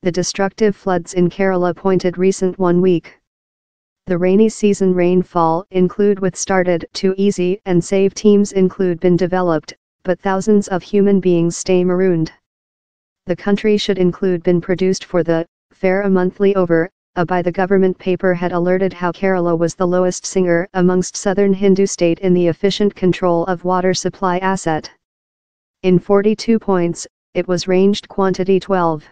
The destructive floods in Kerala pointed recent 1 week. The rainy season rainfall include with started to easy and save teams include been developed, but thousands of human beings stay marooned. The country should include been produced for the fair a monthly over, by the government paper had alerted how Kerala was the lowest singer amongst southern Hindu state in the efficient control of water supply asset. In 42 points, it was ranged quantity 12.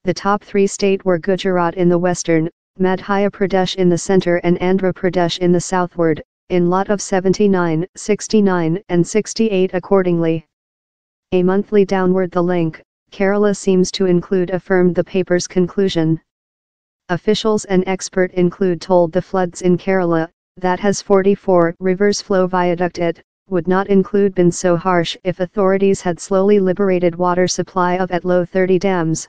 The top 3 state were Gujarat in the western, Madhya Pradesh in the center and Andhra Pradesh in the southward, in lot of 79, 69 and 68 accordingly. A monthly downward the link, Kerala seems to include affirmed the paper's conclusion. Officials and expert include told the floods in Kerala, that has 44 rivers flow viaduct it, would not include been so harsh if authorities had slowly liberated water supply of at low 30 dams.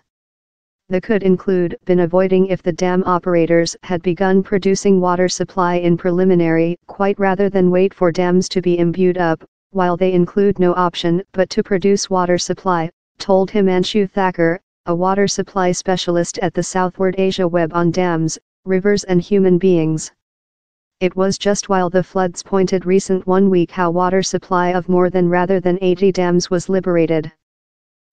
The could include been avoiding if the dam operators had begun producing water supply in preliminary, quite rather than wait for dams to be imbued up, while they include no option but to produce water supply, told Himanshu Thakur, a water supply specialist at the Southward Asia Web on Dams, Rivers and Human Beings. It was just while the floods pointed recent 1 week how water supply of more than rather than 80 dams was liberated.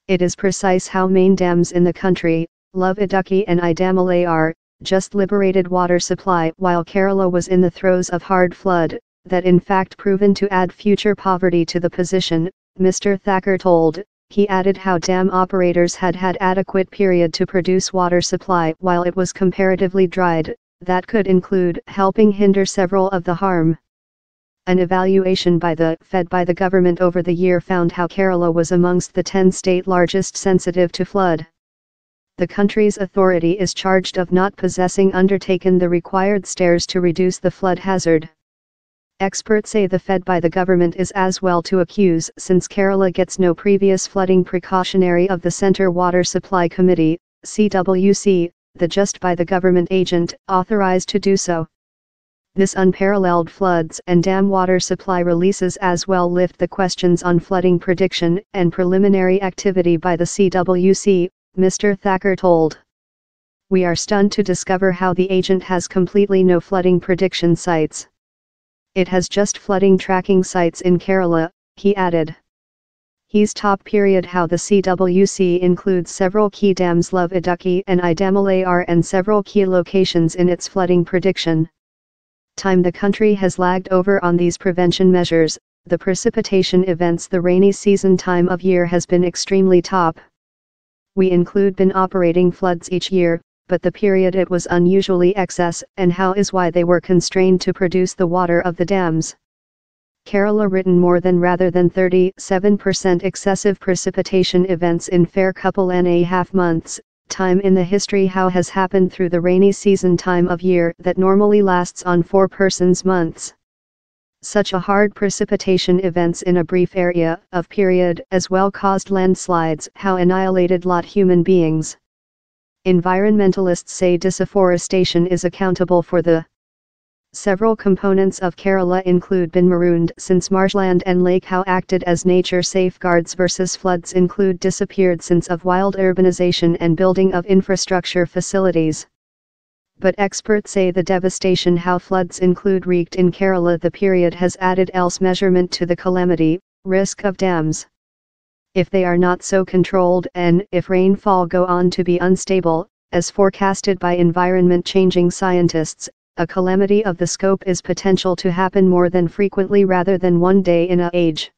It is precise how main dams in the country, Love Idukki and Idamalai are, just liberated water supply while Kerala was in the throes of hard flood, that in fact proven to add future poverty to the position, Mr. Thakur told. He added how dam operators had had adequate period to produce water supply while it was comparatively dried, that could include helping hinder several of the harm. An evaluation by the Fed by the government over the year found how Kerala was amongst the 10 state largest sensitive to flood. The country's authority is charged of not possessing undertaken the required steps to reduce the flood hazard. Experts say the Fed by the government is as well to accuse since Kerala gets no previous flooding precautionary of the Centre Water Supply Committee, CWC, the just by the government agent authorized to do so. This unparalleled floods and dam water supply releases as well lift the questions on flooding prediction and preliminary activity by the CWC, Mr. Thakur told. We are stunned to discover how the agent has completely no flooding prediction sites. It has just flooding tracking sites in Kerala, he added. He's top period how the CWC includes several key dams Love Idukki and Idamalai and several key locations in its flooding prediction. Time the country has lagged over on these prevention measures, the precipitation events the rainy season time of year has been extremely top. We include been operating floods each year, but the period it was unusually excess and how is why they were constrained to produce the water of the dams. Kerala written more than rather than 37% excessive precipitation events in fair couple and a half months, time in the history how has happened through the rainy season time of year that normally lasts on 4 persons months. Such a hard precipitation events in a brief area of period as well caused landslides how annihilated lot human beings. Environmentalists say deforestation is accountable for the several components of Kerala include been marooned since marshland and lake how acted as nature safeguards versus floods include disappeared since of wild urbanization and building of infrastructure facilities. But experts say the devastation how floods include wreaked in Kerala the period has added else measurement to the calamity, risk of dams. If they are not so controlled and if rainfall go on to be unstable, as forecasted by environment changing scientists, a calamity of the scope is potential to happen more than frequently rather than one day in a age.